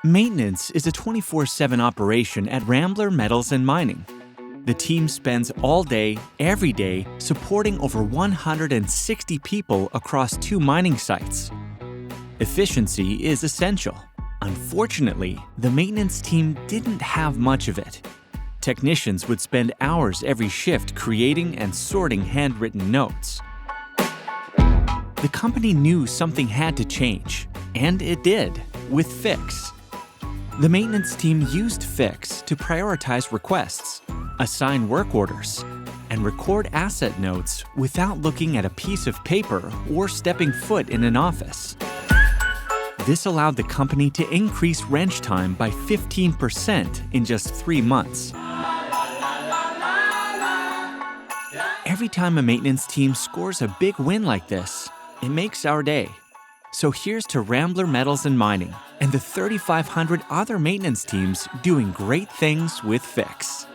Maintenance is a 24/7 operation at Rambler Metals and Mining. The team spends all day, every day, supporting over 160 people across 2 mining sites. Efficiency is essential. Unfortunately, the maintenance team didn't have much of it. Technicians would spend hours every shift creating and sorting handwritten notes. The company knew something had to change, and it did, with Fix. The maintenance team used Fix to prioritize requests, assign work orders, and record asset notes without looking at a piece of paper or stepping foot in an office. This allowed the company to increase wrench time by 15% in just 3 months. Every time a maintenance team scores a big win like this, it makes our day. So here's to Rambler Metals and Mining and the 3,500 other maintenance teams doing great things with Fix.